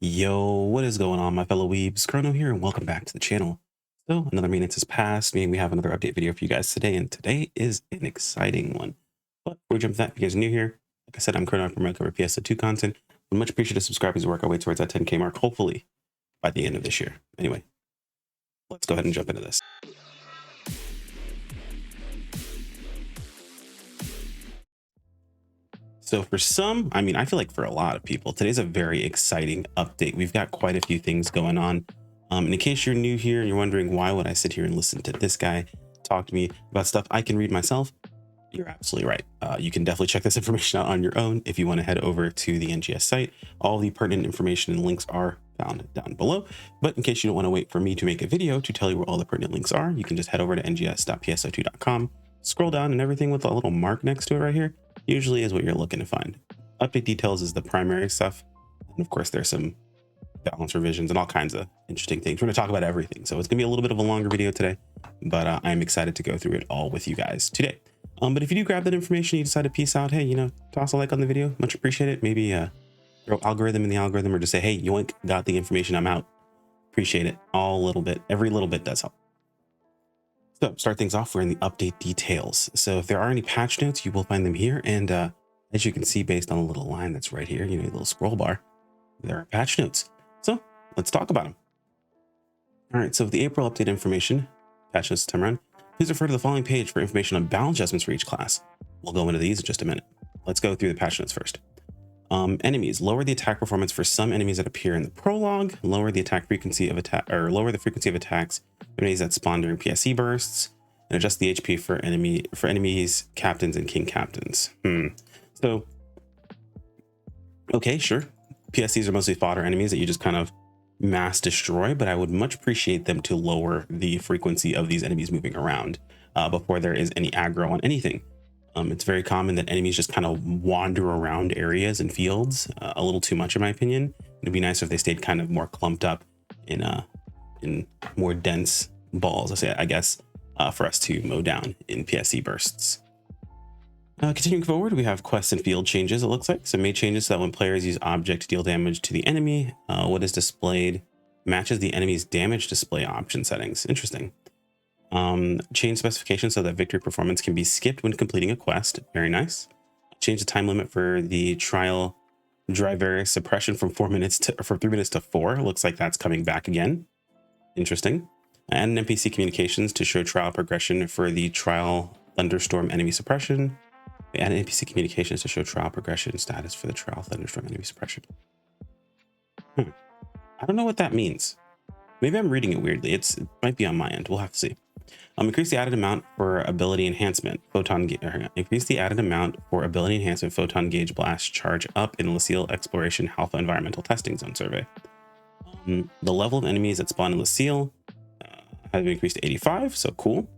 Yo, what is going on, my fellow weebs? Chrono here, and welcome back to the channel. So, another maintenance has passed, meaning we have another update video for you guys today, and today is an exciting one. But before we jump to that, if you guys are new here, like I said, I'm Chrono from Recover PSO2 content. I'm much appreciated to subscribe as we work our way towards that 10K mark, hopefully by the end of this year. Anyway, let's go ahead and jump into this. So for some, I feel like for a lot of people, today's a very exciting update. We've got quite a few things going on. And in case you're new here and you're wondering why would I sit here and listen to this guy talk to me about stuff I can read myself, you're absolutely right. You can definitely check this information out on your own if you want to head over to the NGS site. All the pertinent information and links are found down below. But in case you don't want to wait for me to make a video to tell you where all the pertinent links are, you can just head over to ngs.pso2.com, scroll down, and everything with a little mark next to it right here usually is what you're looking to find. Update details is the primary stuff. And of course, there's some balance revisions and all kinds of interesting things. We're going to talk about everything. So it's going to be a little bit of a longer video today, but I'm excited to go through it all with you guys today. But if you do grab that information, you decide to peace out, hey, toss a like on the video. Much appreciated. Maybe throw algorithm in the algorithm, or just say, hey, yoink, got the information, I'm out. Appreciate it. All a little bit. Every little bit does help. So start things off, we're in the update details. So if there are any patch notes, you will find them here. And as you can see, based on the little line that's right here, the little scroll bar, there are patch notes. So let's talk about them. All right, so the April update information, patch notes this time around, please refer to the following page for information on balance adjustments for each class. We'll go into these in just a minute. Let's go through the patch notes first. Enemies, lower the attack performance for some enemies that appear in the prologue, lower the attack frequency of lower the frequency of attacks for enemies that spawn during PSE bursts, and adjust the HP for enemies, captains, and king captains. So, okay, sure. PSEs are mostly fodder enemies that you just kind of mass destroy, but I would much appreciate them to lower the frequency of these enemies moving around before there is any aggro on anything. It's very common that enemies just kind of wander around areas and fields a little too much, in my opinion. It'd be nice if they stayed kind of more clumped up in more dense balls, I guess, for us to mow down in PSE bursts. Continuing forward, we have quest and field changes, it looks like. So made changes so that when players use object to deal damage to the enemy, what is displayed matches the enemy's damage display option settings. Interesting. Change specifications so that victory performance can be skipped when completing a quest. Very nice. Change the time limit for the trial driver suppression from 3 minutes to 4. Looks like that's coming back again. Interesting. And NPC communications to show trial progression for the trial thunderstorm enemy suppression. Add NPC communications to show trial progression status for the trial thunderstorm enemy suppression. I don't know what that means. Maybe I'm reading it weirdly. It might be on my end. We'll have to see. Increase the added amount for ability enhancement. Increase the added amount for ability enhancement. Photon gauge blast charge up in Lucille Exploration Alpha Environmental Testing Zone survey. The level of enemies that spawn in Lucille has been increased to 85. So cool.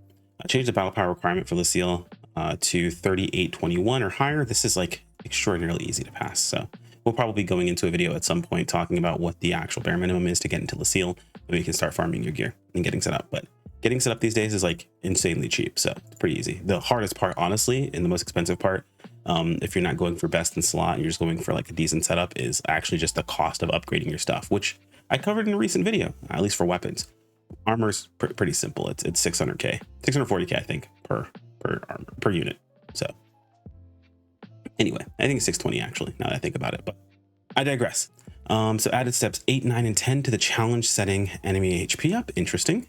Change the battle power requirement for Lucille to 3821 or higher. This is like extraordinarily easy to pass. So we'll probably be going into a video at some point talking about what the actual bare minimum is to get into Lucille, so you can start farming your gear and getting set up. But getting set up these days is like insanely cheap, so it's pretty easy. The hardest part, honestly, and the most expensive part, if you're not going for best in slot, you're just going for like a decent setup, is actually just the cost of upgrading your stuff, which I covered in a recent video, at least for weapons. Armor's pretty simple. It's 600k, 640k, I think, per unit. So anyway, I think it's 620 actually, now that I think about it, but I digress. So added steps 8, 9, and 10 to the challenge setting enemy HP up. Interesting.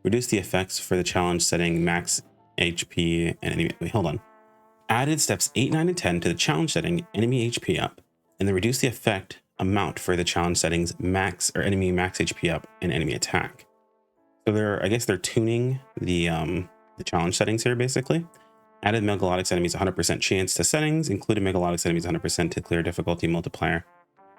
Reduce the effects for the challenge setting max HP and enemy. Wait, hold on. Added steps 8, 9, and 10 to the challenge setting enemy HP up, and then reduce the effect amount for the challenge settings max or enemy max HP up and enemy attack. So I guess they're tuning the challenge settings here basically. Added Megalotics enemies 100% chance to settings, included Megalotics enemies 100% to clear difficulty multiplier.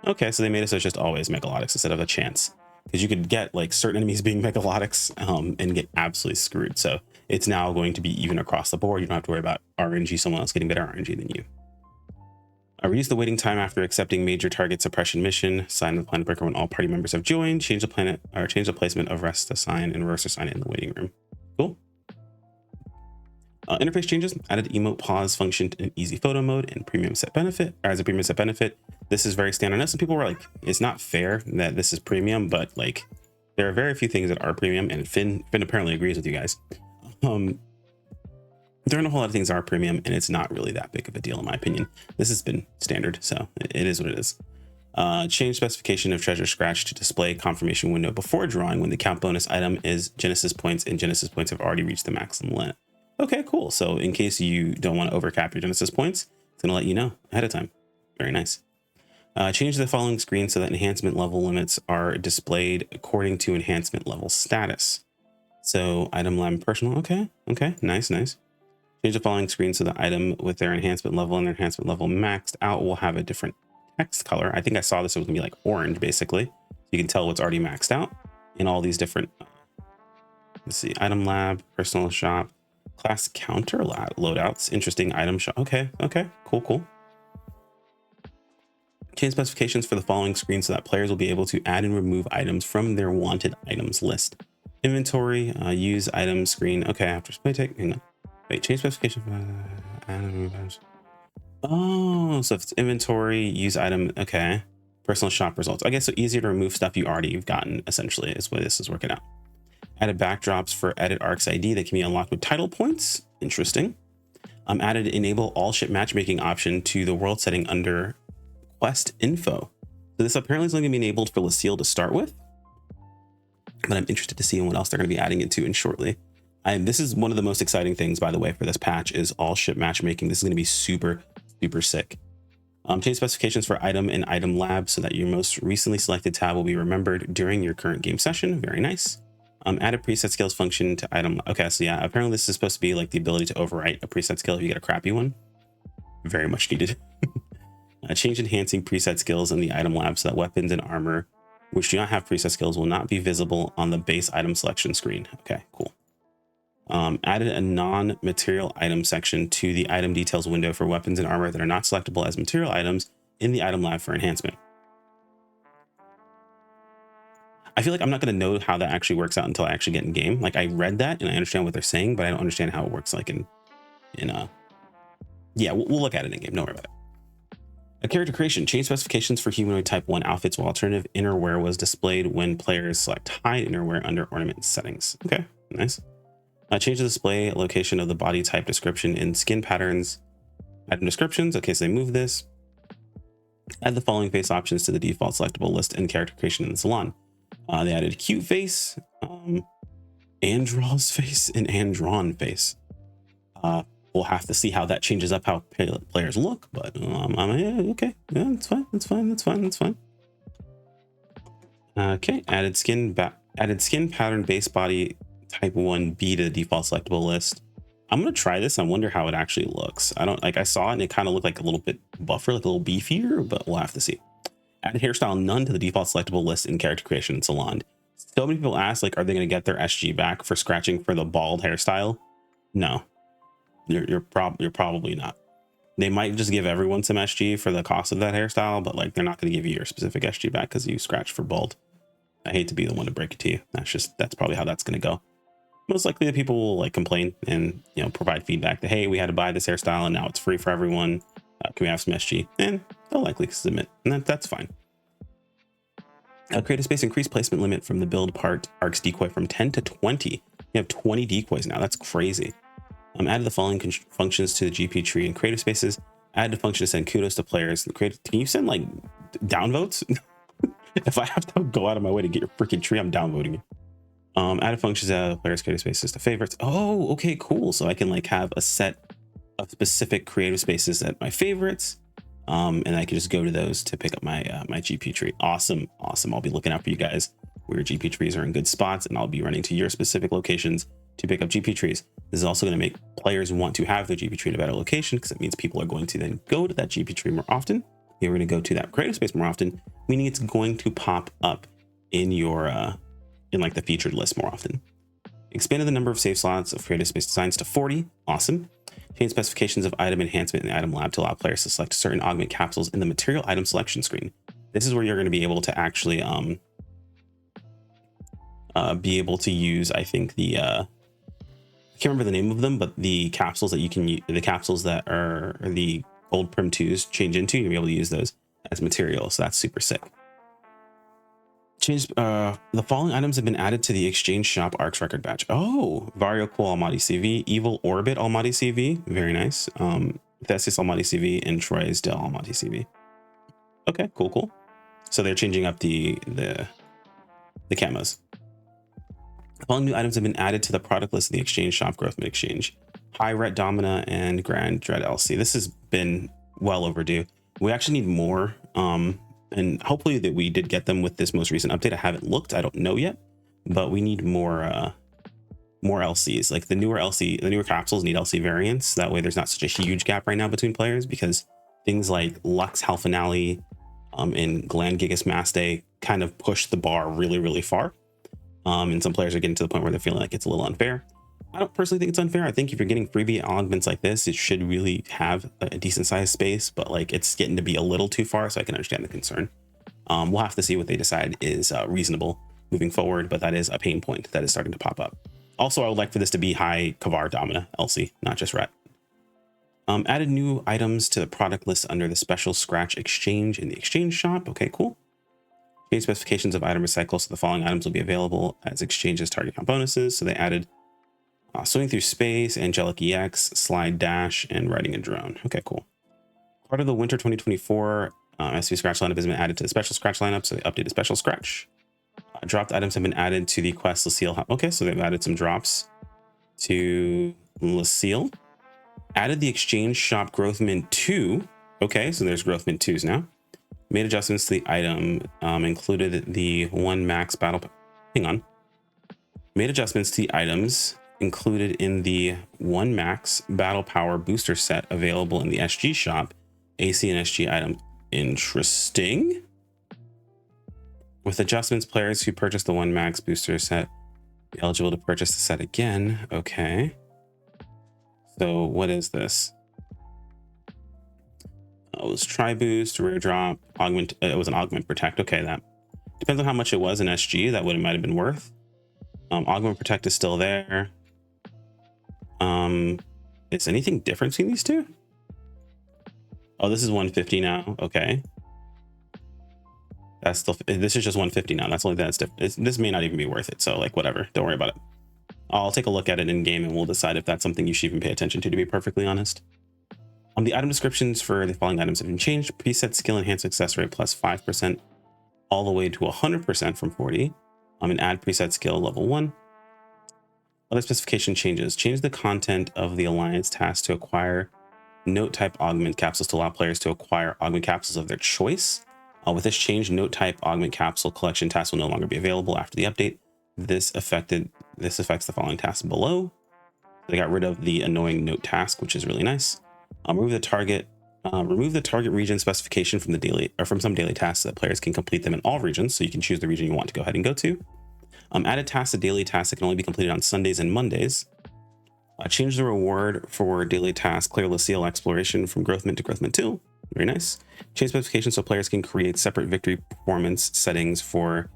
Okay, so they made it so it's just always Megalotics instead of a chance, because you could get like certain enemies being Megalotics and get absolutely screwed. So it's now going to be even across the board. You don't have to worry about RNG, someone else getting better RNG than you. Reduce the waiting time after accepting major target suppression mission. Sign the planet breaker when all party members have joined. Change the placement of rest assign and reverse assign in the waiting room. Cool. Interface changes, added emote pause function in easy photo mode and premium set benefit, or as a premium set benefit. This is very standard. I know some people were like, it's not fair that this is premium, but like there are very few things that are premium, and Finn apparently agrees with you guys. There aren't a whole lot of things that are premium, and it's not really that big of a deal in my opinion. This has been standard, so it is what it is. Change specification of treasure scratch to display confirmation window before drawing when the count bonus item is Genesis points and Genesis points have already reached the maximum limit. Okay, cool. So in case you don't want to overcap your Genesis points, it's going to let you know ahead of time. Very nice. Change the following screen so that enhancement level limits are displayed according to enhancement level status. So item lab personal. Okay. Nice. Change the following screen so the item with their enhancement level and their enhancement level maxed out will have a different text color. I think I saw this, it was gonna be like orange basically. You can tell what's already maxed out in all these different, let's see, item lab, personal shop, class counter loadouts, interesting item shop. Okay, cool. Change specifications for the following screen so that players will be able to add and remove items from their wanted items list. Inventory, use item screen. Okay, after play take, hang on. Wait, change specification for add and remove items. Oh, so if it's inventory, use item, okay. Personal shop results. I guess so easier to remove stuff you've gotten, essentially, is what this is working out. Added backdrops for edit arcs ID that can be unlocked with title points. Interesting. Added enable all ship matchmaking option to the world setting under quest info. So this apparently is only going to be enabled for Lucille to start with, but I'm interested to see what else they're going to be adding it to in shortly. This is one of the most exciting things, by the way, for this patch is all ship matchmaking. This is going to be super sick. Change specifications for item and item lab so that your most recently selected tab will be remembered during your current game session. Very nice. Added preset skills function to item. Okay, so yeah, apparently this is supposed to be like the ability to overwrite a preset skill if you get a crappy one. Very much needed. Change enhancing preset skills in the item lab so that weapons and armor which do not have preset skills will not be visible on the base item selection screen. Okay, cool. Added a non-material item section to the item details window for weapons and armor that are not selectable as material items in the item lab for enhancement. I feel like I'm not going to know how that actually works out until I actually get in game. Like I read that and I understand what they're saying, but I don't understand how it works. Like yeah, we'll look at it in game. Don't worry about it. A character creation. Change specifications for humanoid type 1 outfits while alternative innerwear was displayed when players select hide innerwear under ornament settings. Okay, nice. Change the display location of the body type description in skin patterns item descriptions. Okay, so they move this. Add the following face options to the default selectable list in character creation in the salon. They added cute face, Andraw's face, and Andron face. We'll have to see how that changes up how players look, but okay, yeah, that's fine. Okay, added skin pattern base body type 1B to the default selectable list. I'm gonna try this. I wonder how it actually looks. I saw it and it kind of looked like a little bit buffer, like a little beefier, but we'll have to see. Add hairstyle none to the default selectable list in character creation and salon. So many people ask, like, are they gonna get their SG back for scratching for the bald hairstyle? No, you're probably not. They might just give everyone some SG for the cost of that hairstyle, but like they're not gonna give you your specific SG back because you scratched for bald. I hate to be the one to break it to you. That's probably how that's gonna go. Most likely the people will like complain and provide feedback that, hey, we had to buy this hairstyle and now it's free for everyone. Can we have some SG? And they'll likely submit, and that's fine. Creative space increase placement limit from the build part arcs decoy from 10 to 20. You have 20 decoys now. That's crazy. Added the following functions to the GP tree in creative spaces. Added a function to send kudos to players. Can you send like downvotes? If I have to go out of my way to get your freaking tree, I'm downvoting you. Added functions to players' creative spaces to favorites. Oh, okay, cool. So I can like have a set of specific creative spaces that my favorites, and I can just go to those to pick up my my GP tree. Awesome. I'll be looking out for you guys where your GP trees are in good spots, and I'll be running to your specific locations to pick up GP trees. This is also going to make players want to have their GP tree in a better location because it means people are going to then go to that GP tree more often. You're going to go to that creative space more often, meaning it's going to pop up in your in like the featured list more often. Expanded the number of save slots of creative space designs to 40. Awesome. Change specifications of item enhancement in the item lab to allow players to select certain augment capsules in the material item selection screen. This is where you're going to be able to actually be able to use, I think, the I can't remember the name of them, but the capsules that you can use, the capsules that are the gold Prim 2s change into, you'll be able to use those as material. So that's super sick. The following items have been added to the exchange shop Arcs record batch. Oh, Vario Cool Almighty CV, Evil Orbit Almighty CV, very nice. Theseus Almighty CV, and Troy's Del Almighty CV. Okay, cool. So they're changing up the camos. The following new items have been added to the product list of the exchange shop Growth Mid Exchange. High Ret Domina and Grand Dread LC. This has been well overdue. We actually need more. And hopefully that we did get them with this most recent update. I haven't looked, I don't know yet, but we need more LCs. Like the newer capsules need LC variants. That way there's not such a huge gap right now between players, because things like Lux Halfinale and Gland Gigas Mass Day kind of push the bar really far. And some players are getting to the point where they're feeling like it's a little unfair. I don't personally think it's unfair. I think if you're getting freebie augments like this, it should really have a decent sized space, but like it's getting to be a little too far, so I can understand the concern. We'll have to see what they decide is reasonable moving forward, but that is a pain point that is starting to pop up. Also, I would like for this to be high Kavar Domina LC, not just Ret. Added new items to the product list under the special scratch exchange in the exchange shop. Okay, cool. Change specifications of item recycle, so the following items will be available as exchanges target count bonuses. So they added Swimming Through Space, Angelic EX, Slide Dash, and Riding a Drone. Okay, cool. Part of the winter 2024 SV Scratch lineup has been added to the special Scratch lineup, so they updated special Scratch. Dropped items have been added to the quest Lucille. Okay, so they've added some drops to Lucille. Added the exchange shop Growth Mint 2. Okay, so there's Growth Mint 2s now. Made adjustments to the item, included the 1 max battle. Hang on. Made adjustments to the items included in the 1 max battle power booster set available in the SG shop. AC and SG item. Interesting. With adjustments, players who purchase the 1 max booster set be eligible to purchase the set again. Okay. So what is this? It was Tri Boost, Rare Drop, Augment. It was an Augment Protect. Okay, that depends on how much it was in SG. That might have been worth. Augment Protect is still there. Is anything different between these two? Oh, this is 150 now. Okay. That's still, this is just 150 now. That's only that's different. This may not even be worth it. So like, whatever, don't worry about it. I'll take a look at it in game and we'll decide if that's something you should even pay attention to be perfectly honest. The item descriptions for the following items have been changed. Preset skill enhance success rate plus 5% all the way to 100% from 40. And add preset skill level 1. Other specification changes. Change the content of the alliance task to acquire note type augment capsules to allow players to acquire augment capsules of their choice. With this change, note type augment capsule collection tasks will no longer be available after the update. This affects the following tasks below. They got rid of the annoying note task, which is really nice. Remove the target region specification from the daily or from some daily tasks so that players can complete them in all regions. So you can choose the region you want to go ahead and go to. Added tasks to daily tasks that can only be completed on Sundays and Mondays. Change the reward for daily task Clear Lucille exploration from Growth Mint to Growth Mint 2. Very nice. Change specifications so players can create separate victory performance settings for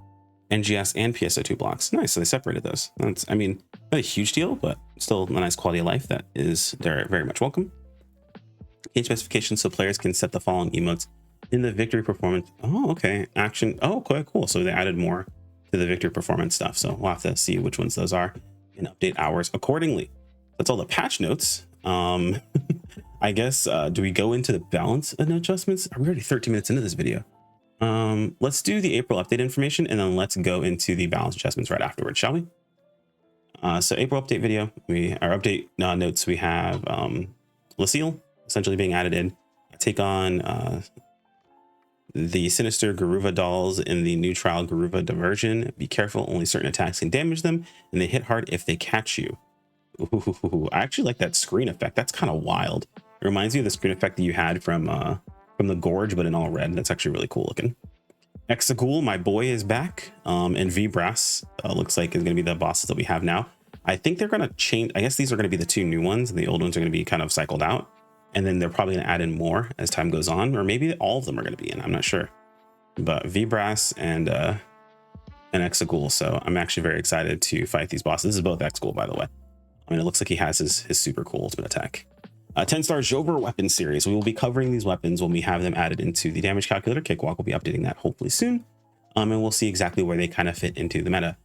NGS and PSO2 blocks. Nice. So they separated those. That's, I mean, not a huge deal, but still a nice quality of life that is they're very much welcome. Change specifications so players can set the following emotes in the victory performance. Oh, okay. Action. Oh, okay, cool. So they added more to the victory performance stuff. So we'll have to see which ones those are and update ours accordingly. That's all the patch notes. I guess, do we go into the balance and adjustments? We're already 13 minutes into this video. Let's do the April update information and then let's go into the balance adjustments right afterwards, shall we? So April update video, our update notes, we have Lucille essentially being added in. Take on the Sinister Garuva dolls in the new trial Garuva diversion. Be careful, only certain attacks can damage them, and they hit hard if they catch you. Ooh, I actually like that screen effect. That's kind of wild. It reminds me of the screen effect that you had from the Gorge, but in all red. That's actually really cool looking. Exegul, my boy, is back. And V-Brass looks like is going to be the bosses that we have now. I think they're going to change. I guess these are going to be the two new ones, and the old ones are going to be kind of cycled out. And then they're probably going to add in more as time goes on, or maybe all of them are going to be in. I'm not sure. But V-Brass and Exegul. So I'm actually very excited to fight these bosses. This is both Exegul, by the way. I mean, it looks like he has his super cool ultimate attack. 10-star Jover weapon series. We will be covering these weapons when we have them added into the damage calculator. Cakewalk will be updating that hopefully soon. And we'll see exactly where they kind of fit into the meta.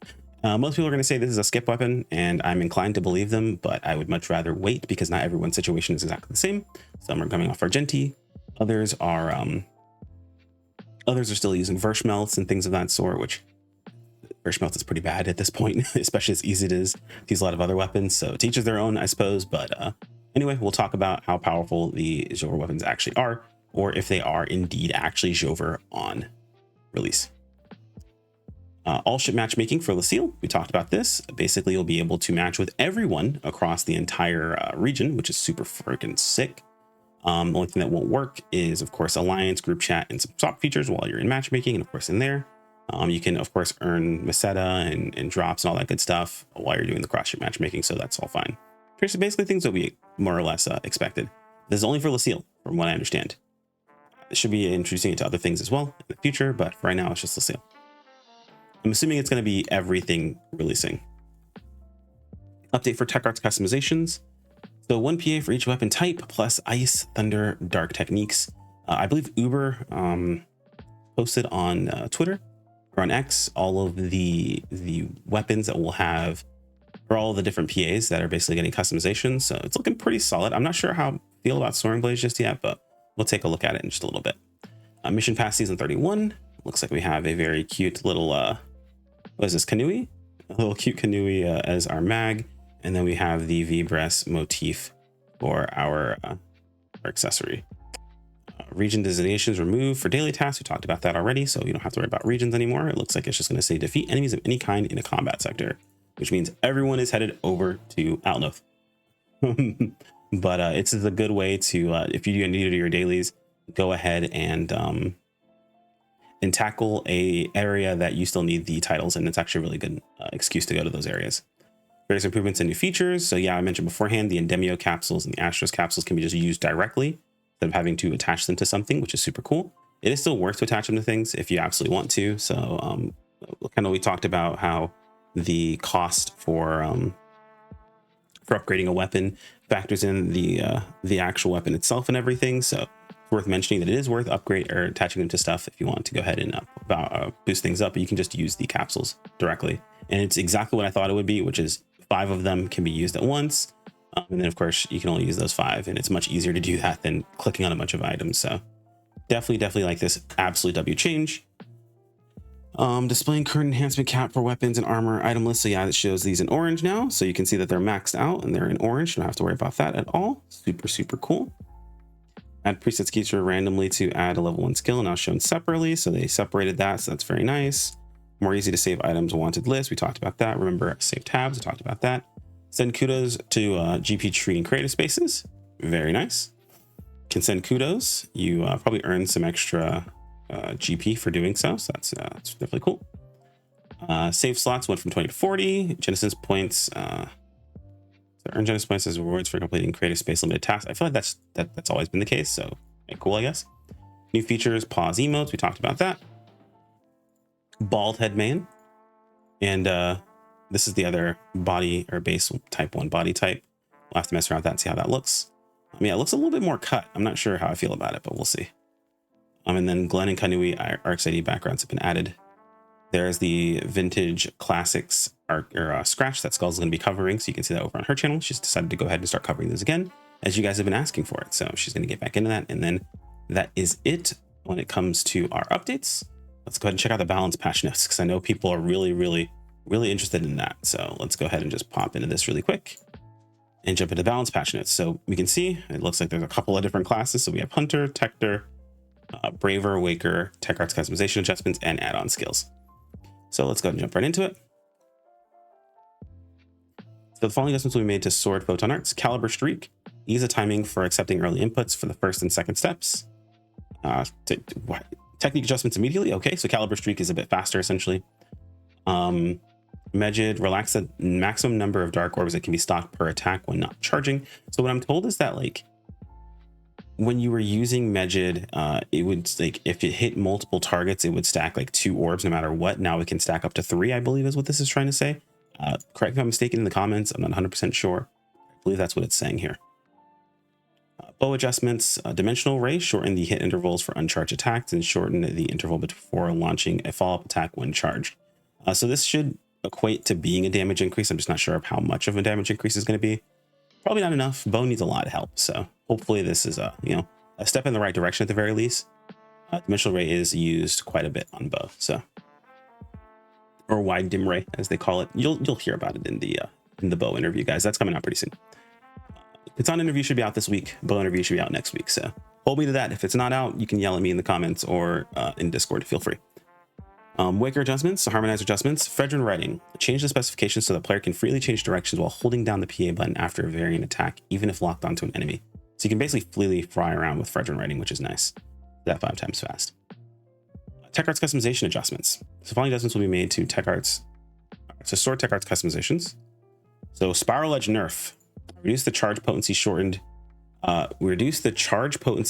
Most people are going to say this is a skip weapon, and I'm inclined to believe them, but I would much rather wait because not everyone's situation is exactly the same. Some are coming off Argenti. Others are still using Verschmelz and things of that sort, which Verschmelz is pretty bad at this point, especially as easy it is to use a lot of other weapons. So to each of their own, I suppose. But anyway, we'll talk about how powerful the Jover weapons actually are, or if they are indeed actually Jover on release. All ship matchmaking for Lucille. We talked about this. Basically, you'll be able to match with everyone across the entire region, which is super freaking sick. The only thing that won't work is, of course, Alliance, group chat, and some swap features while you're in matchmaking. And of course, in there, you can, of course, earn Meseta and drops and all that good stuff while you're doing the cross ship matchmaking. So that's all fine. So basically, things will be more or less expected. This is only for Lucille, from what I understand. It should be introducing it to other things as well in the future, but for right now, it's just Lucille. I'm assuming it's going to be everything releasing. Update for tech arts customizations. So 1 PA for each weapon type plus ice, thunder, dark techniques. I believe Uber posted on Twitter or on X all of the weapons that will have, or all the different PAs that are basically getting customizations. So it's looking pretty solid. I'm not sure how I feel about Soaring Blades just yet, but we'll take a look at it in just a little bit. Mission Pass Season 31. Looks like we have a very cute little, what is this, Kanui? A little cute Kanui as our mag. And then we have the Vibres motif for our accessory. Region designations removed for daily tasks. We talked about that already, so you don't have to worry about regions anymore. It looks like it's just going to say defeat enemies of any kind in a combat sector, which means everyone is headed over to Alnoth. But it's a good way to, if you need to do your dailies, go ahead and tackle a area that you still need the titles, and it's actually a really good excuse to go to those areas. Various improvements and new features. So yeah, I mentioned beforehand, the Endemio capsules and the Astros capsules can be just used directly instead of having to attach them to something, which is super cool. It is still worth to attach them to things if you absolutely want to. So kind of we talked about how the cost for upgrading a weapon factors in the actual weapon itself and everything. So it's worth mentioning that it is worth upgrade or attaching them to stuff if you want to go ahead and boost things up. But you can just use the capsules directly, and it's exactly what I thought it would be, which is 5 of them can be used at once. And then of course you can only use those 5, and it's much easier to do that than clicking on a bunch of items. So definitely like this absolute W change. Displaying current enhancement cap for weapons and armor item list. So yeah, it shows these in orange now. So you can see that they're maxed out and they're in orange. You don't have to worry about that at all. Super cool. Add preset feature randomly to add a level 1 skill, now shown separately. So they separated that. So that's very nice. More easy to save items wanted list. We talked about that. Remember, save tabs. We talked about that. Send kudos to GP tree and creative spaces. Very nice. Can send kudos. You probably earn some extra GP for doing so. So that's definitely cool. Save slots went from 20 to 40. Genesis points. So earn Genesis points as rewards for completing creative space limited tasks. I feel like that's always been the case. So cool, I guess. New features, pause emotes. We talked about that. Bald head man, and this is the other body or base type 1 body type. We'll have to mess around with that and see how that looks. I mean, it looks a little bit more cut. I'm not sure how I feel about it, but we'll see. And then Glenn and Kanui Arcs ID backgrounds have been added. There's the vintage classics scratch that Skull's going to be covering, so you can see that over on her channel. She's decided to go ahead and start covering those again, as you guys have been asking for it. So she's going to get back into that, and then that is it when it comes to our updates. Let's go ahead and check out the balance patch notes, because I know people are really interested in that. So let's go ahead and just pop into this really quick and jump into balance patch notes. So we can see it looks like there's a couple of different classes. So we have Hunter, Tector, Braver, Waker, Tech Arts customization adjustments, and add-on skills. So let's go ahead and jump right into it. So the following adjustments will be made to Sword Photon Arts. Caliber Streak. Ease the timing for accepting early inputs for the first and second steps. Technique adjustments immediately. Okay, so Caliber Streak is a bit faster, essentially. Megid, relax the maximum number of dark orbs that can be stocked per attack when not charging. So what I'm told is that, like, when you were using Megid, it would, like, if it hit multiple targets, it would stack like 2 orbs no matter what. Now it can stack up to 3, I believe is what this is trying to say. Correct me if I'm mistaken in the comments. I'm not 100% sure. believe that's what it's saying here. Bow adjustments, dimensional ray, shorten the hit intervals for uncharged attacks and shorten the interval before launching a follow-up attack when charged. So this should equate to being a damage increase. I'm just not sure of how much of a damage increase is going to be. Probably not enough. Bow needs a lot of help. So hopefully this is a step in the right direction at the very least. Dimensional ray is used quite a bit on bow, so, or wide dim ray as they call it. You'll hear about it in the bow interview, guys. That's coming out pretty soon. Katana interview should be out this week. Bow interview should be out next week. So hold me to that. If it's not out, you can yell at me in the comments or in Discord. Feel free. Waker adjustments, harmonizer adjustments, Fredrin writing. Change the specifications so the player can freely change directions while holding down the PA button after a variant attack, even if locked onto an enemy. So you can basically freely fly around with Fredrin writing, which is nice. That 5 times fast. Tech Arts customization adjustments. So following adjustments will be made to Tech Arts. So store Tech Arts customizations. So Spiral Edge nerf. Reduce the charge potency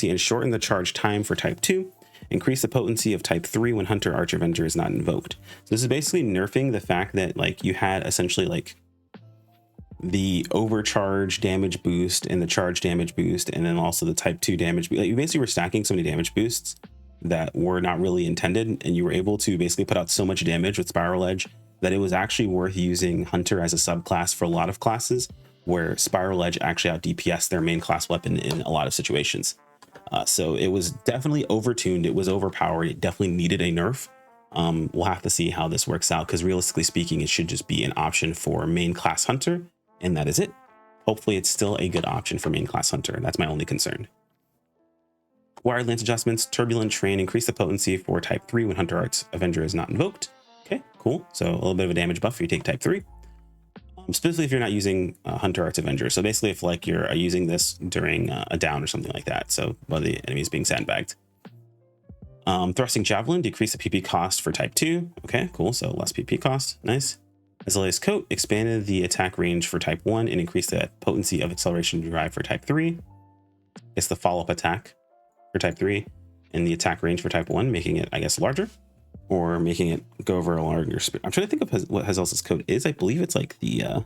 and shorten the charge time for type 2. Increase the potency of type 3 when Hunter Archer Avenger is not invoked. So this is basically nerfing the fact that like you had essentially like the overcharge damage boost and the charge damage boost, and then also the type 2 damage. Like you basically were stacking so many damage boosts that were not really intended, and you were able to basically put out so much damage with Spiral Edge that it was actually worth using Hunter as a subclass for a lot of classes, where Spiral Edge actually out DPS their main class weapon in a lot of situations. So it was definitely overtuned. It was overpowered. It definitely needed a nerf. We'll have to see how this works out, because realistically speaking, it should just be an option for main class Hunter, and that is it. Hopefully it's still a good option for main class Hunter. That's my only concern. Wired lance adjustments, turbulent train, increase the potency for type 3 when Hunter Arts Avenger is not invoked. Okay, cool. So a little bit of a damage buff if you take type 3. Specifically if you're not using Hunter Arts Avenger. So basically if like you're using this during a down or something like that. So while the enemy is being sandbagged. Thrusting Javelin, decrease the PP cost for type 2. Okay, cool. So less PP cost. Nice. Azalea's Coat, expanded the attack range for type 1 and increased the potency of acceleration drive for type 3. It's the follow-up attack for type 3 and the attack range for type 1, making it, I guess, larger, or making it go over a larger speed. I'm trying to think of what Azalea's Coat is. I believe it's like the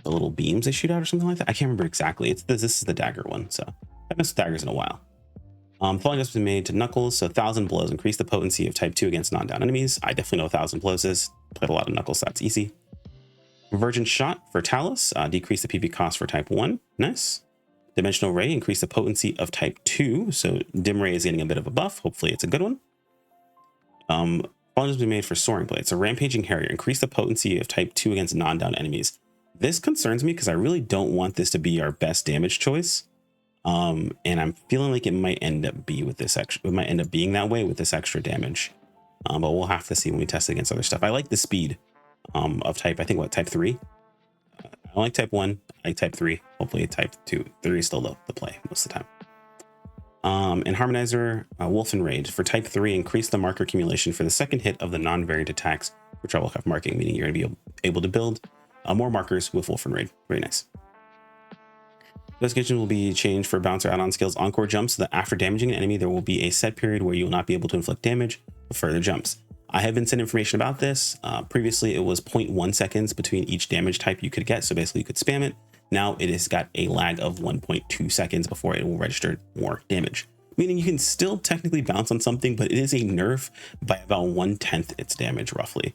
little beams they shoot out or something like that. I can't remember exactly. This is the dagger one, so I haven't messed with daggers in a while. Following has been made to Knuckles, so 1,000 blows increase the potency of type 2 against non-down enemies. I definitely know 1,000 blows is. Played a lot of Knuckles, so that's easy. Virgin Shot for Talus, decrease the PP cost for type 1. Nice. Dimensional Ray, increase the potency of type 2, so Dim Ray is getting a bit of a buff. Hopefully it's a good one. Following has been made for Soaring Blade, so Rampaging Harrier, increase the potency of type 2 against non-down enemies. This concerns me because I really don't want this to be our best damage choice. And I'm feeling like it might end up being that way with this extra damage. But we'll have to see when we test it against other stuff. I like the speed of type, I think what, type 3? I don't like type 1, I like type 3. Hopefully type 2, 3 is still the play most of the time. And Harmonizer, Wolf and Rage. For type 3, increase the marker accumulation for the second hit of the non-variant attacks for treble clef marking, meaning you're going to be able to build more markers with Wolf and Raid. Very nice. Investigation will be changed for bouncer add-on skills Encore jumps, so that after damaging an enemy, there will be a set period where you will not be able to inflict damage with further jumps. I have been sent information about this. Previously, it was 0.1 seconds between each damage type you could get, so basically you could spam it. Now it has got a lag of 1.2 seconds before it will register more damage, meaning you can still technically bounce on something, but it is a nerf by about 1/10 its damage roughly.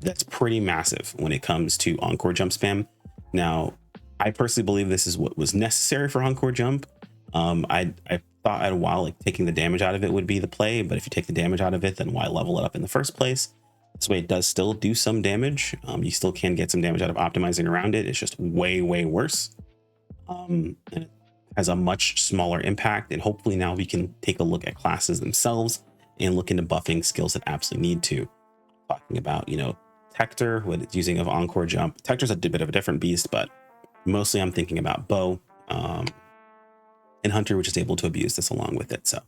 That's pretty massive when it comes to Encore jump spam. Now, I personally believe this is what was necessary for Encore jump. I thought at a while like taking the damage out of it would be the play, but if you take the damage out of it, then why level it up in the first place? This way it does still do some damage. You still can get some damage out of optimizing around it. It's just way worse. And it has a much smaller impact, and hopefully now we can take a look at classes themselves and look into buffing skills that absolutely need to. Talking about, Tector, what it's using of Encore jump. Tector's a bit of a different beast, but mostly I'm thinking about Bow and Hunter, which is able to abuse this along with it. So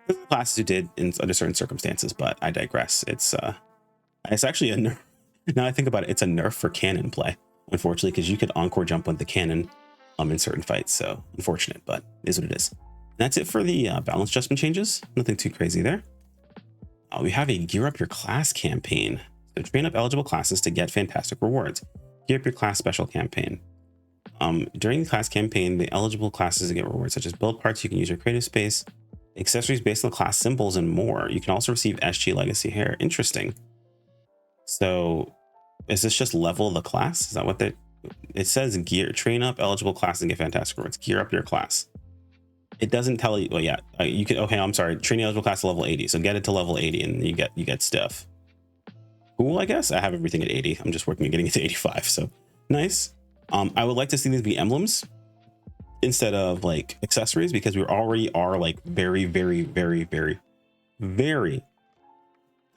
there's classes who did under certain circumstances, but I digress. It's actually a nerf. Now I think about it, it's a nerf for cannon play, unfortunately, because you could Encore jump with the cannon in certain fights. So unfortunate, but it is what it is. And that's it for the balance adjustment changes. Nothing too crazy there. We have a Gear Up Your Class campaign. So train up eligible classes to get fantastic rewards. Gear up your class special campaign. During the class campaign, the eligible classes get rewards such as build parts. You can use your creative space, accessories based on class symbols, and more. You can also receive SG Legacy hair. Interesting. So is this just level the class? Is that what it says? Gear, train up eligible classes and get fantastic rewards. Gear up your class. It doesn't tell you. Well, yeah, you can. Okay, I'm sorry. Train eligible class to level 80. So get it to level 80 and you get stuff. Cool, I guess. I have everything at 80. I'm just working on getting it to 85. So nice. I would like to see these be emblems instead of like accessories, because we already are like very tight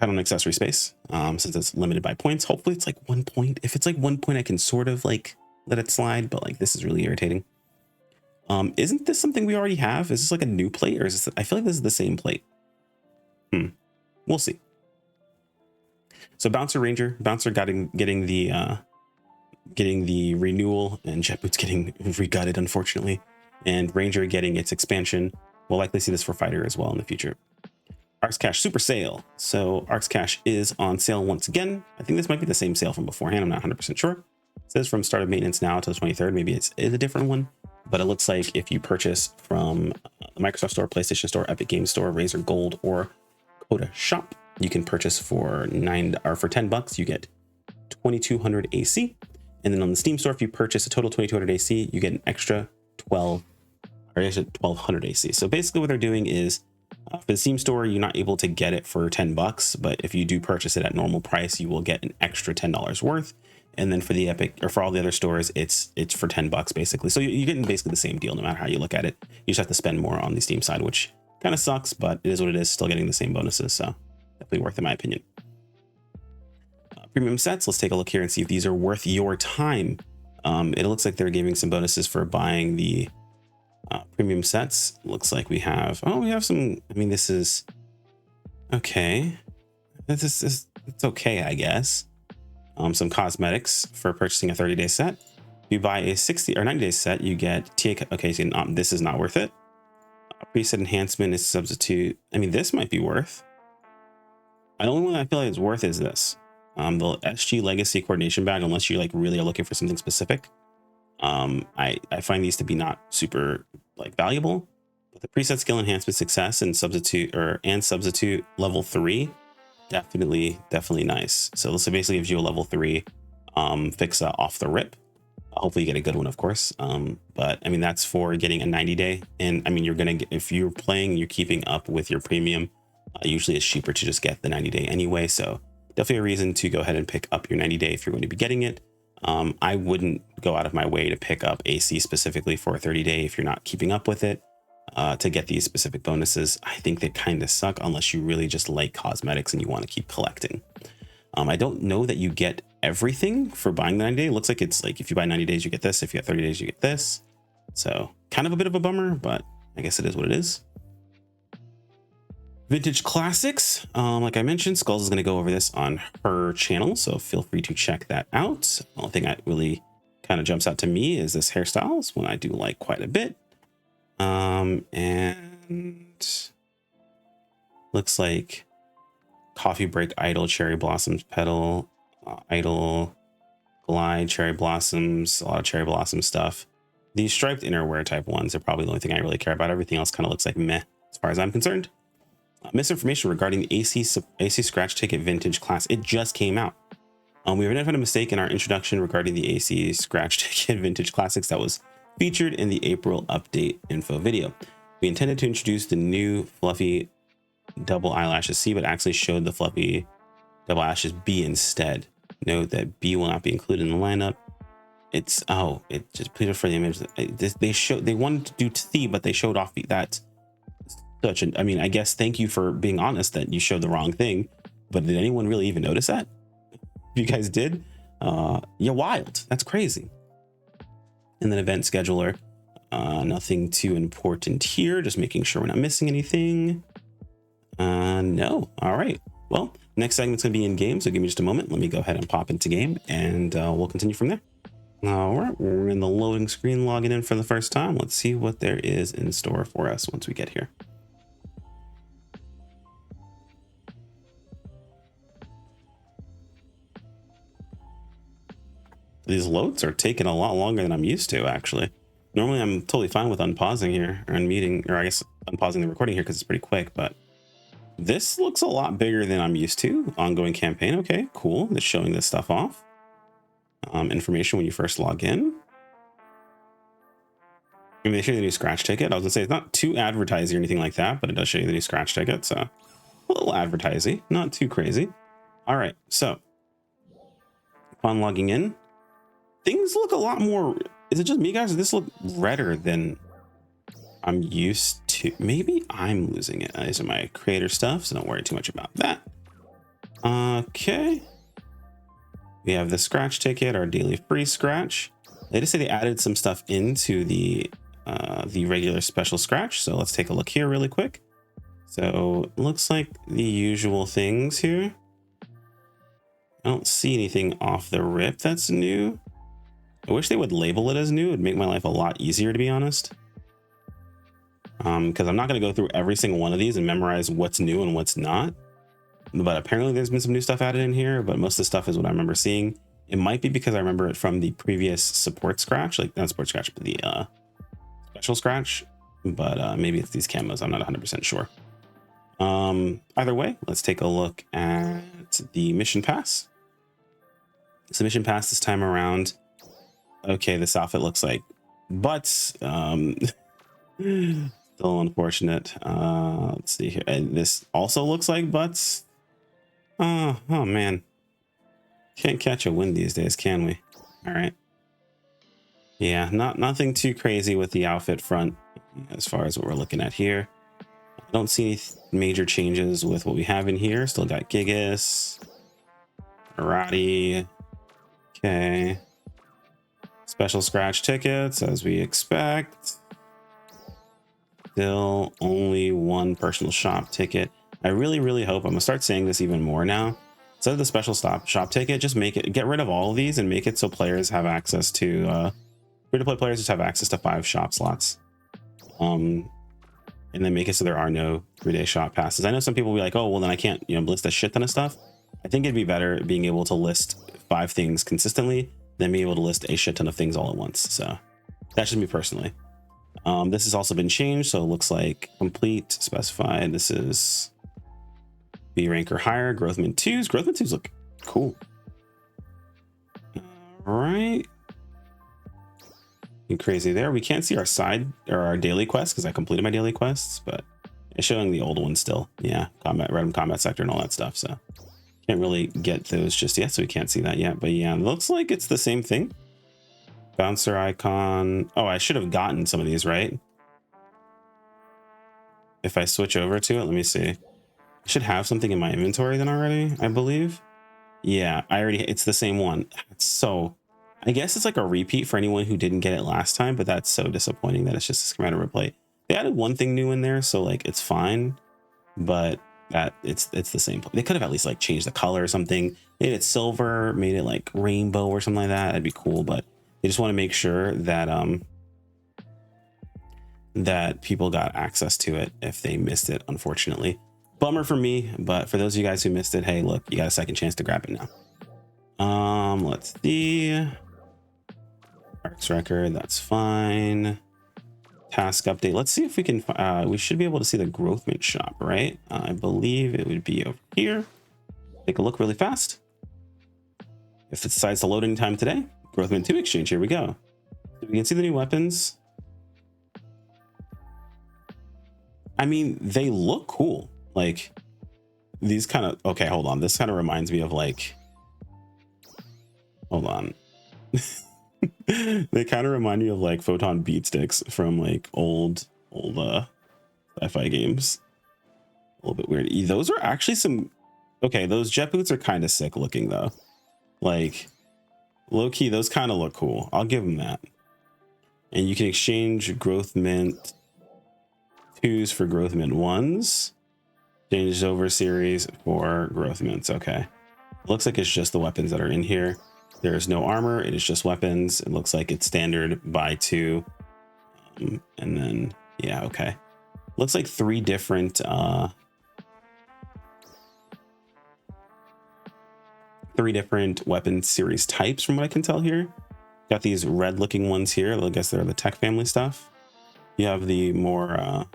on accessory space, since it's limited by points. Hopefully it's like 1 point. If it's like 1 point, I can sort of like let it slide, but like this is really irritating. Isn't this something we already have? Is this like a new plate, or is this, I feel like this is the same plate. We'll see. So Bouncer Ranger, getting the renewal, and Jet Boots getting regutted, unfortunately, and Ranger getting its expansion. We'll likely see this for Fighter as well in the future. Arcs Cash Super Sale. So Arcs Cash is on sale once again. I think this might be the same sale from beforehand. I'm not 100% sure. It says from start of maintenance now to the 23rd. Maybe it's a different one, but it looks like if you purchase from the Microsoft Store, PlayStation Store, Epic Games Store, Razer Gold, or Coda Shop, you can purchase for for $10. You get 2200 AC. And then on the Steam Store, if you purchase a total 2200 AC, you get an extra 1200 AC. So basically what they're doing is, for the Steam Store, you're not able to get it for $10, but if you do purchase it at normal price, you will get an extra $10 worth. And then for the Epic, or for all the other stores, it's for $10 basically. So you're getting basically the same deal no matter how you look at it. You just have to spend more on the Steam side, which kind of sucks, but it is what it is. Still getting the same bonuses, so definitely worth in my opinion. Premium sets, let's take a look here and see if these are worth your time. It looks like they're giving some bonuses for buying the premium sets. Looks like we have some. I mean, this is okay. It's okay, I guess. Some cosmetics for purchasing a 30-day set. If you buy a 60 or 90-day set, you get TA. Okay, so this is not worth it. Preset enhancement is substitute. I mean, this might be worth. The only one I feel like is worth is this. The SG Legacy Coordination Bag, unless you like really are looking for something specific. I find these to be not super like valuable, but the preset skill enhancement success and substitute level 3, definitely nice. So this basically gives you a level 3 fix off the rip. Hopefully you get a good one, of course. But I mean, that's for getting a 90-day. And I mean, you're gonna get, if you're playing, you're keeping up with your premium. Usually it's cheaper to just get the 90-day anyway. So definitely a reason to go ahead and pick up your 90-day if you're going to be getting it. I wouldn't go out of my way to pick up AC specifically for a 30-day if you're not keeping up with it to get these specific bonuses. I think they kind of suck unless you really just like cosmetics and you want to keep collecting. I don't know that you get everything for buying the 90-day. It looks like it's like if you buy 90 days, you get this. If you have 30 days, you get this. So kind of a bit of a bummer, but I guess it is what it is. Vintage Classics, like I mentioned, Skulls is going to go over this on her channel, so feel free to check that out. The only thing that really kind of jumps out to me is this hairstyle. It's one I do like quite a bit. And looks like Coffee Break, Idle, Cherry Blossoms, Petal, Idle, Glide, Cherry Blossoms, a lot of Cherry Blossom stuff. These striped innerwear type ones are probably the only thing I really care about. Everything else kind of looks like meh as far as I'm concerned. Misinformation regarding the AC Scratch Ticket Vintage class. It just came out. We identified a mistake in our introduction regarding the AC Scratch Ticket Vintage Classics that was featured in the April update info video. We intended to introduce the new fluffy double eyelashes C, but actually showed the fluffy double eyelashes B instead. Note that B will not be included in the lineup. It just pleaded for the image. They wanted to do C, but they showed off that. I mean, I guess thank you for being honest that you showed the wrong thing, but did anyone really even notice that? If you guys did, you're wild. That's crazy. And then event scheduler, nothing too important here. Just making sure we're not missing anything. No. All right. Well, next segment's gonna be in game. So give me just a moment. Let me go ahead and pop into game and we'll continue from there. All right. We're in the loading screen, logging in for the first time. Let's see what there is in store for us once we get here. These loads are taking a lot longer than I'm used to, actually. Normally I'm totally fine with unpausing here or unmuting, or I guess unpausing the recording here because it's pretty quick, but this looks a lot bigger than I'm used to. Ongoing campaign. Okay, cool. It's showing this stuff off. Information when you first log in. I mean, they show you the new scratch ticket. I was gonna say it's not too advertising or anything like that, but it does show you the new scratch ticket. So a little advertising, not too crazy. All right, so upon logging in, things look a lot more. Is it just me, guys? Or does this look redder than I'm used to? Maybe I'm losing it. These are my creator stuff, so don't worry too much about that. Okay. We have the scratch ticket, our daily free scratch. They just say they added some stuff into the regular special scratch. So let's take a look here really quick. So it looks like the usual things here. I don't see anything off the rip that's new. I wish they would label it as new. It would make my life a lot easier, to be honest. Because I'm not going to go through every single one of these and memorize what's new and what's not. But apparently there's been some new stuff added in here, but most of the stuff is what I remember seeing. It might be because I remember it from the previous support scratch, like not support scratch, but the special scratch. But maybe it's these camos. I'm not 100% sure. Either way, let's take a look at the mission pass. So mission pass this time around. Okay, this outfit looks like butts. Still unfortunate. Let's see here. And this also looks like butts. Oh man. Can't catch a wind these days, can we? All right. Yeah, nothing too crazy with the outfit front as far as what we're looking at here. I don't see any major changes with what we have in here. Still got Gigas, Karate. Okay. Special scratch tickets as we expect. Still only one personal shop ticket. I really hope, I'm gonna start saying this even more now. Instead of the special shop ticket, just get rid of all of these and make it so players have access to free-to-play players just have access to 5 shop slots. And then make it so there are no 3-day shop passes. I know some people will be like, oh, well then I can't, list a shit ton of stuff. I think it'd be better being able to list 5 things consistently than being able to list a shit ton of things all at once. So that's just me personally. This has also been changed, so it looks like complete specified. This is B rank or higher. Growthman 2s. Growthman 2s look cool. All right. Crazy there. We can't see our side or our daily quests because I completed my daily quests, but it's showing the old one still. Yeah, random combat sector and all that stuff. So can't really get those just yet, so we can't see that yet. But yeah, it looks like it's the same thing. Bouncer icon. Oh, I should have gotten some of these, right? If I switch over to it, let me see. I should have something in my inventory then already, I believe. Yeah, it's the same one. So I guess it's like a repeat for anyone who didn't get it last time, but that's so disappointing that it's just a schematic replay. They added one thing new in there, so like it's fine, but that it's the same. They could have at least like changed the color or something, made it silver, made it like rainbow or something like that. That'd be cool, but they just want to make sure that that people got access to it if they missed it. Unfortunately, bummer for me, but for those of you guys who missed it, hey, look, you got a second chance to grab it now. Let's see. Arcs record, that's fine. Task update. Let's see if we can. We should be able to see the Growthman shop, right? I believe it would be over here. Take a look really fast. If it decides to load anytime today, Growthman 2 exchange. Here we go. So we can see the new weapons. I mean, they look cool. Like these kind of. Okay, hold on. This kind of reminds me of like. Hold on. They kind of remind me of like photon beat sticks from like old sci-fi games. A little bit weird. Those are actually some. Okay, those jet boots are kind of sick looking though. Like low key, those kind of look cool. I'll give them that. And you can exchange Growth Mint 2s for Growth Mint 1s. Change over series for Growth Mints. Okay, looks like it's just the weapons that are in here. There is no armor. It is just weapons. It looks like it's standard buy 2. And then, yeah, okay. Looks like 3 different 3 different weapon series types from what I can tell here. Got these red looking ones here. I guess they're the tech family stuff. You have the more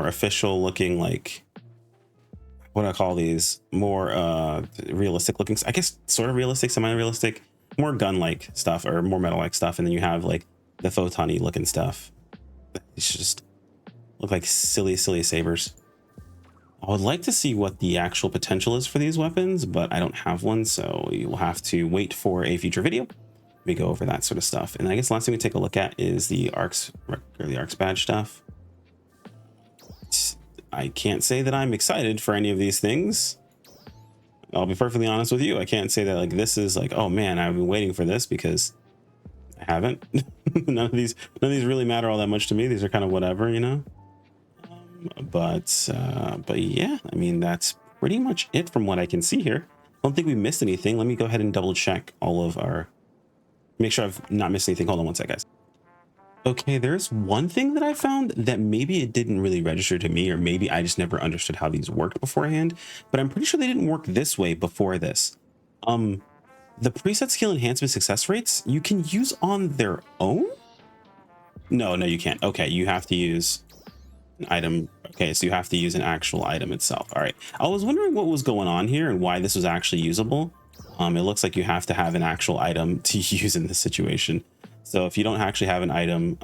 official looking, like, what do I call these? More realistic looking, I guess, sort of realistic, semi-realistic, more gun-like stuff or more metal-like stuff. And then you have like the photony looking stuff. It's just look like silly sabers. I would like to see what the actual potential is for these weapons, but I don't have one, so you will have to wait for a future video. We go over that sort of stuff. And I guess the last thing we take a look at is the ARCS badge stuff. I can't say that I'm excited for any of these things. I'll be perfectly honest with you. I can't say that like this is like, oh man, I've been waiting for this, because I haven't. none of these really matter all that much to me. These are kind of whatever, you know. But yeah, I mean, that's pretty much it from what I can see here. I don't think we missed anything. Let me go ahead and double check all of our, make sure I've not missed anything. Hold on one sec, guys. Okay, there's one thing that I found that maybe it didn't really register to me, or maybe I just never understood how these worked beforehand, but I'm pretty sure they didn't work this way before this. The preset skill enhancement success rates you can use on their own? No, you can't. Okay, you have to use an item. Okay, so you have to use an actual item itself. All right, I was wondering what was going on here and why this was actually usable. It looks like you have to have an actual item to use in this situation. So if you don't actually have an item,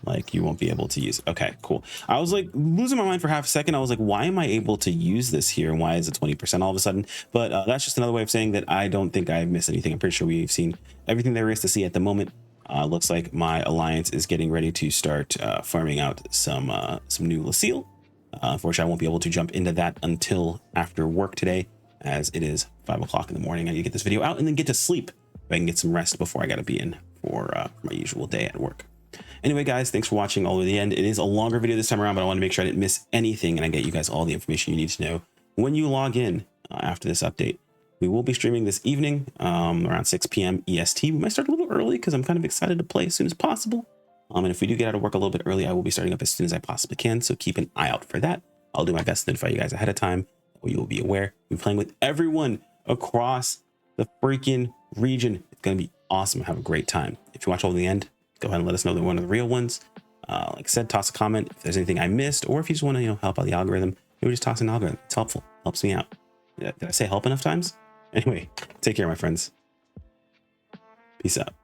like, you won't be able to use it. Okay, cool. I was like losing my mind for half a second. I was like, why am I able to use this here? And why is it 20% all of a sudden? But that's just another way of saying that I don't think I missed anything. I'm pretty sure we've seen everything there is to see at the moment. Looks like my alliance is getting ready to start farming out some new Lucille. Unfortunately, I won't be able to jump into that until after work today, as it is 5 o'clock in the morning. I need to get this video out and then get to sleep. I can get some rest before I got to be in for my usual day at work. Anyway, guys, thanks for watching all the way to the end. It is a longer video this time around, but I want to make sure I didn't miss anything and I get you guys all the information you need to know when you log in after this update. We will be streaming this evening around 6 p.m. EST. We might start a little early because I'm kind of excited to play as soon as possible. And if we do get out of work a little bit early, I will be starting up as soon as I possibly can. So keep an eye out for that. I'll do my best to notify you guys ahead of time, or you will be aware. We're playing with everyone across the freaking region. It's going to be awesome. Have a great time. If you watch all the end, go ahead and let us know they're one of the real ones. Like I said, toss a comment if there's anything I missed, or if you just want to, help out the algorithm, maybe just toss an algorithm. It's helpful. Helps me out. Did I say help enough times? Anyway, take care, my friends. Peace out.